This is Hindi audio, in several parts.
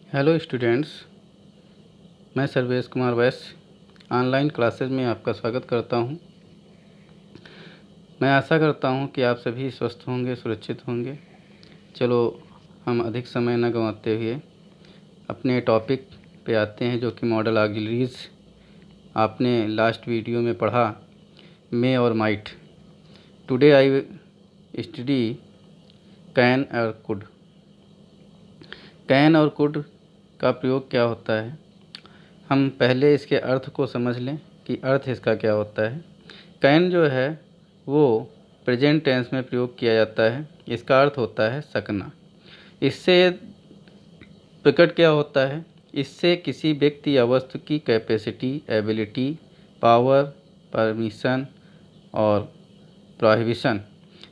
हेलो स्टूडेंट्स, मैं सर्वेश कुमार वैश्य ऑनलाइन क्लासेस में आपका स्वागत करता हूं। मैं आशा करता हूं कि आप सभी स्वस्थ होंगे, सुरक्षित होंगे। चलो हम अधिक समय न गंवाते हुए अपने टॉपिक पे आते हैं, जो कि मॉडल ऑक्सिलरीज। आपने लास्ट वीडियो में पढ़ा मे और might. Today I study can और कुड। कैन और कुड का प्रयोग क्या होता है, हम पहले इसके अर्थ को समझ लें कि अर्थ इसका क्या होता है। कैन जो है वो प्रेजेंट टेंस में प्रयोग किया जाता है। इसका अर्थ होता है सकना। इससे प्रकट क्या होता है, इससे किसी व्यक्ति या वस्तु की कैपेसिटी, एबिलिटी, पावर, परमिशन और प्रोहिबिशन,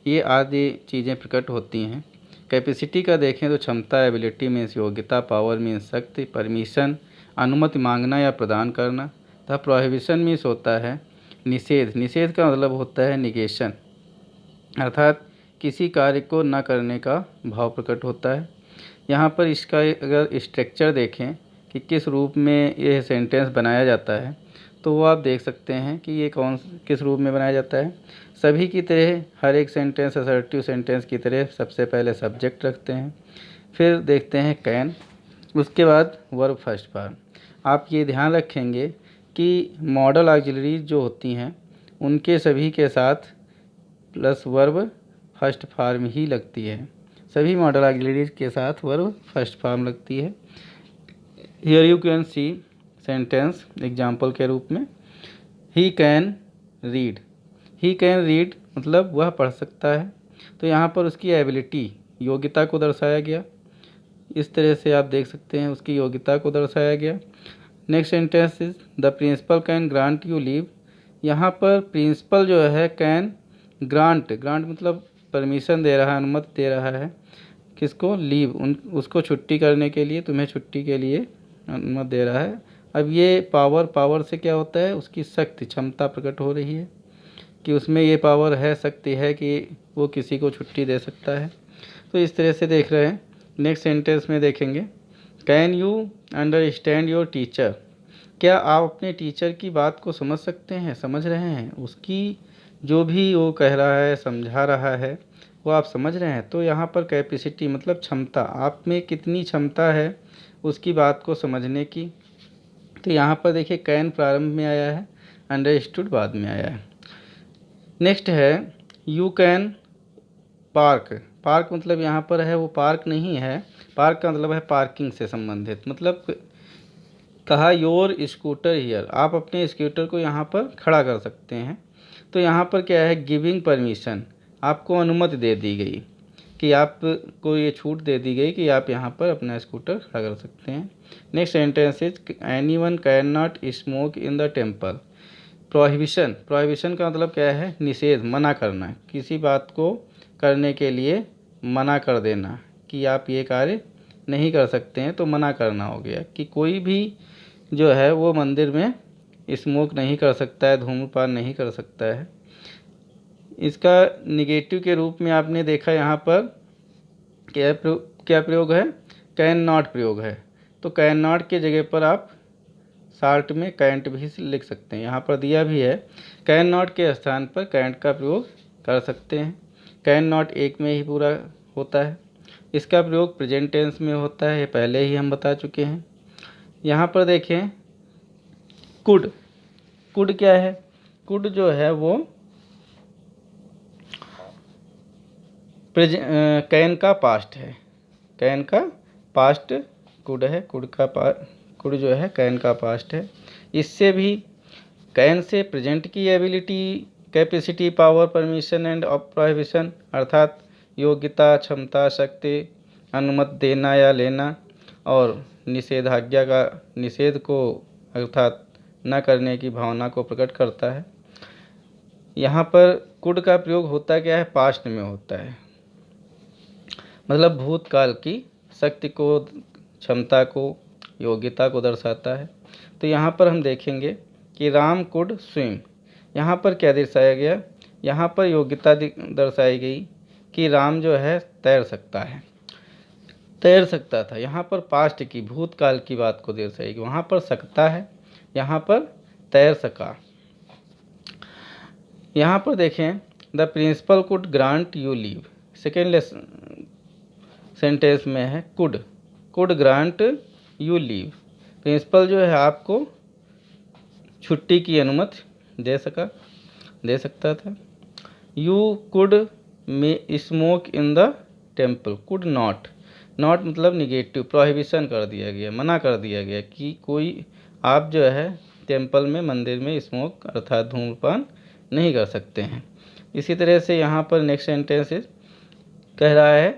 ये आदि चीज़ें प्रकट होती हैं। कैपेसिटी का देखें तो क्षमता, एबिलिटी मीन्स योग्यता, पावर मीन्स शक्ति, परमिशन अनुमति मांगना या प्रदान करना, तथा प्रोहिबिशन मीन्स होता है निषेध। निषेध का मतलब होता है निगेशन, अर्थात किसी कार्य को न करने का भाव प्रकट होता है। यहाँ पर इसका अगर स्ट्रक्चर देखें कि किस रूप में यह सेंटेंस बनाया जाता है, तो वो आप देख सकते हैं कि ये किस रूप में बनाया जाता है। सभी की तरह हर एक सेंटेंस असर्टिव सेंटेंस की तरह सबसे पहले सब्जेक्ट रखते हैं, फिर देखते हैं कैन, उसके बाद वर्ब फर्स्ट फॉर्म। आप ये ध्यान रखेंगे कि मॉडल ऑक्सिलरीज जो होती हैं उनके सभी के साथ प्लस वर्ब फर्स्ट फॉर्म ही लगती है। सभी मॉडल ऑक्सिलरीज के साथ वर्ब फर्स्ट फॉर्म लगती है। Here you can see sentence example के रूप में, he can read. He can read मतलब वह पढ़ सकता है, तो यहाँ पर उसकी एबिलिटी, योग्यता को दर्शाया गया। इस तरह से आप देख सकते हैं उसकी योग्यता को दर्शाया गया। Next sentence is the principal can grant you leave. यहाँ पर प्रिंसिपल जो है कैन ग्रांट, ग्रांट मतलब परमिशन दे रहा है, अनुमति दे रहा है किसको, लीव, उसको छुट्टी करने के लिए, तुम्हें छुट्टी के लिए अनुमति दे रहा है। अब ये पावर, पावर से क्या होता है, उसकी शक्ति, क्षमता प्रकट हो रही है कि उसमें ये पावर है, शक्ति है कि वो किसी को छुट्टी दे सकता है। तो इस तरह से देख रहे हैं। नेक्स्ट सेंटेंस में देखेंगे, can you understand your teacher. क्या आप अपने टीचर की बात को समझ सकते हैं, समझ रहे हैं, उसकी जो भी वो कह रहा है, समझा रहा है, वो आप समझ रहे हैं। तो यहाँ पर कैपेसिटी मतलब क्षमता, आप में कितनी क्षमता है उसकी बात को समझने की। तो यहाँ पर देखिए कैन प्रारंभ में आया है, अंडरस्टूड बाद में आया है। नेक्स्ट है यू कैन पार्क। पार्क मतलब यहाँ पर है वो पार्क नहीं है, पार्क का मतलब है पार्किंग से संबंधित। मतलब कहा योर स्कूटर हियर, आप अपने स्कूटर को यहाँ पर खड़ा कर सकते हैं। तो यहाँ पर क्या है, गिविंग परमिशन, आपको अनुमति दे दी गई कि आपको ये छूट दे दी गई कि आप यहाँ पर अपना स्कूटर खड़ा कर सकते हैं। Next sentence is any one can not smoke in the temple. Prohibition, prohibition का मतलब क्या है, निषेध, मना करना, किसी बात को करने के लिए मना कर देना कि आप ये कार्य नहीं कर सकते हैं, तो मना करना हो गया कि कोई भी जो है वो मंदिर में स्मोक नहीं कर सकता है, धूम्रपान नहीं कर सकता है। इसका निगेटिव के रूप में आपने देखा यहाँ पर क्या प्रयोग है, कैन नॉट प्रयोग है। तो कैन नॉट के जगह पर आप शार्ट में कैंट भी लिख सकते हैं, यहाँ पर दिया भी है। कैन नॉट के स्थान पर कैंट का प्रयोग कर सकते हैं। कैन नॉट एक में ही पूरा होता है। इसका प्रयोग प्रेजेंट टेंस में होता है, ये पहले ही हम बता चुके हैं। यहाँ पर देखें कुड। कुड क्या है, कुड जो है वो कैन का पास्ट है, कैन का पास्ट कुड है, कुड जो है कैन का पास्ट है। इससे भी कैन से प्रेजेंट की ability, capacity, power, permission and prohibition अर्थात योग्यता, क्षमता, शक्ति, अनुमति देना या लेना, और निषेधाज्ञा का, निषेध को अर्थात न करने की भावना को प्रकट करता है। यहाँ पर कुड का प्रयोग होता क्या है, पास्ट में होता है, मतलब भूतकाल की शक्ति को, क्षमता को, योग्यता को दर्शाता है। तो यहाँ पर हम देखेंगे कि राम कुड स्विम। यहाँ पर क्या दर्शाया गया, यहाँ पर योग्यता दर्शाई गई कि राम जो है तैर सकता है। तैर सकता था। यहाँ पर पास्ट की, भूतकाल की बात को दर्शाएगी। वहाँ पर सकता है, यहाँ पर तैर सका। यहाँ पर देखें, the principal could grant you leave. Second sentence में है could grant you leave. Principal जो है आपको छुट्टी की अनुमति दे सकता था। You could may smoke in the temple. Could not मतलब निगेटिव, प्रोहिबिशन कर दिया गया, मना कर दिया गया कि कोई आप जो है टेम्पल में, मंदिर में स्मोक अर्थात धूम्रपान नहीं कर सकते हैं। इसी तरह से यहाँ पर नेक्स्ट सेंटेंस कह रहा है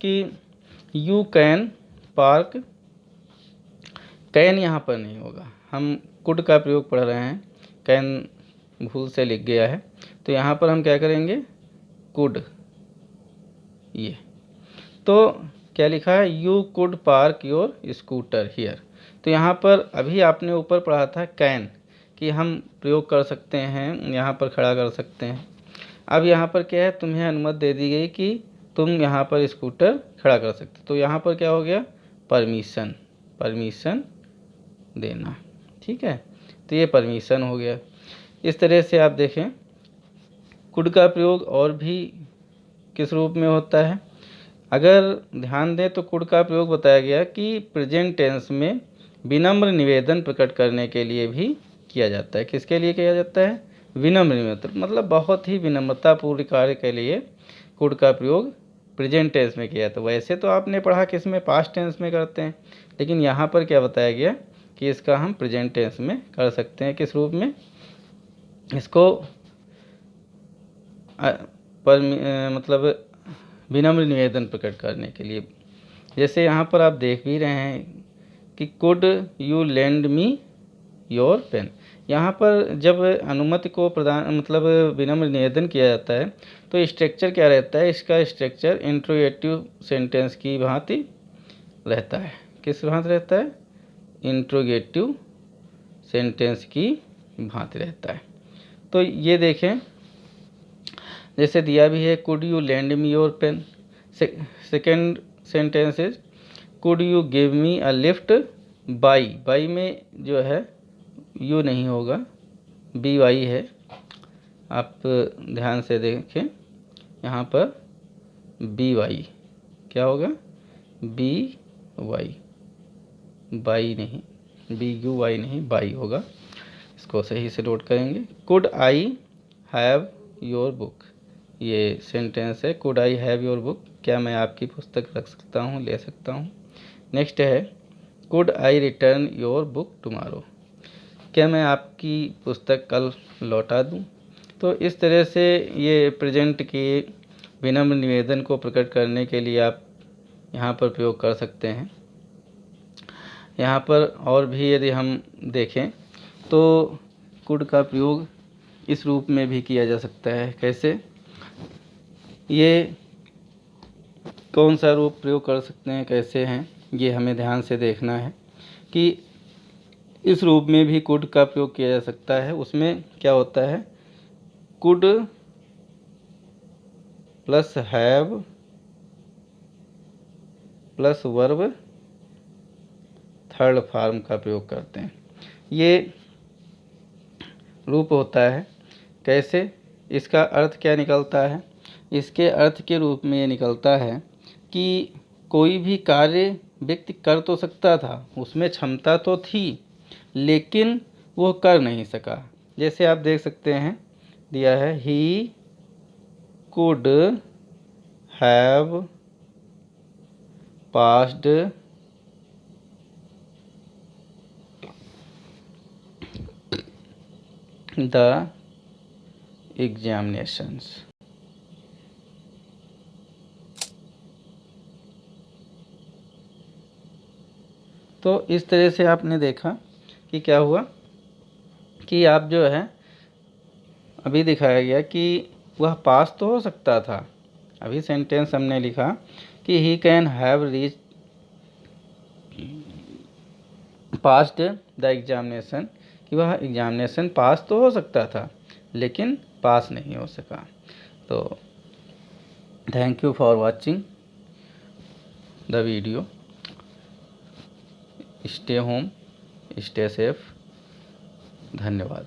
कि यू कैन पार्क। कैन यहाँ पर नहीं होगा, हम कुड का प्रयोग पढ़ रहे हैं, कैन भूल से लिख गया है, तो यहाँ पर हम क्या करेंगे, कुड। ये तो क्या लिखा है, you could park your scooter here. तो यहाँ पर अभी आपने ऊपर पढ़ा था कैन, कि हम प्रयोग कर सकते हैं, यहाँ पर खड़ा कर सकते हैं। अब यहाँ पर क्या है, तुम्हें अनुमति दे दी गई कि तुम यहाँ पर स्कूटर खड़ा कर सकते। तो यहाँ पर क्या हो गया, परमिशन देना। ठीक है, तो ये परमिशन हो गया। इस तरह से आप देखें, कुड का प्रयोग और भी किस रूप में होता है। अगर ध्यान दें तो कुड का प्रयोग बताया गया कि प्रेजेंट टेंस में विनम्र निवेदन प्रकट करने के लिए भी किया जाता है। किसके लिए किया जाता है, विनम्र निवेदन, मतलब बहुत ही विनम्रतापूर्ण कार्य के लिए कुड का प्रयोग प्रेजेंट टेंस में किया जाता है। वैसे तो आपने पढ़ा किस में, पास्ट टेंस में करते हैं, लेकिन यहाँ पर क्या बताया गया कि इसका हम प्रेजेंट टेंस में कर सकते हैं। किस रूप में, इसको मतलब विनम्र निवेदन प्रकट करने के लिए। जैसे यहाँ पर आप देख भी रहे हैं कि could you lend me your pen. यहाँ पर जब अनुमति को प्रदान, मतलब विनम्र निवेदन किया जाता है, तो स्ट्रक्चर क्या रहता है, इसका स्ट्रक्चर इंट्रोगेटिव सेंटेंस की भांति रहता है। किस भांति रहता है, इंट्रोगेटिव सेंटेंस की भांति रहता है। तो ये देखें, जैसे दिया भी है, could you lend me your pen. Second sentence is could you give me a lift बाई में जो है यू नहीं होगा, बी वाई है। आप ध्यान से देखें, यहाँ पर बी वाई क्या होगा, बी वाई, बाई नहीं, बी यू वाई नहीं, बाई होगा। इसको सही से नोट करेंगे। Could I have your book, ये सेंटेंस है, could I have your book, क्या मैं आपकी पुस्तक रख सकता हूँ, ले सकता हूँ। नेक्स्ट है, could I return your book tomorrow, क्या मैं आपकी पुस्तक कल लौटा दूँ। तो इस तरह से ये प्रेजेंट के विनम्र निवेदन को प्रकट करने के लिए आप यहाँ पर प्रयोग कर सकते हैं। यहाँ पर और भी यदि हम देखें तो कुड का प्रयोग इस रूप में भी किया जा सकता है। कैसे, ये कौन सा रूप प्रयोग कर सकते हैं, कैसे हैं, ये हमें ध्यान से देखना है कि इस रूप में भी कुड का प्रयोग किया जा सकता है। उसमें क्या होता है, could plus have plus verb third form का प्रयोग करते हैं। ये रूप होता है। कैसे, इसका अर्थ क्या निकलता है, इसके अर्थ के रूप में ये निकलता है कि कोई भी कार्य व्यक्ति कर तो सकता था, उसमें क्षमता तो थी, लेकिन वो कर नहीं सका। जैसे आप देख सकते हैं, दिया है, he could have passed the examinations. तो इस तरह से आपने देखा कि क्या हुआ कि आप जो है, अभी दिखाया गया कि वह पास तो हो सकता था। अभी सेंटेंस हमने लिखा कि he can have reach passed the examination, कि वह एग्जामिनेशन पास तो हो सकता था, लेकिन पास नहीं हो सका। तो thank you for watching the video. Stay home, stay safe. धन्यवाद।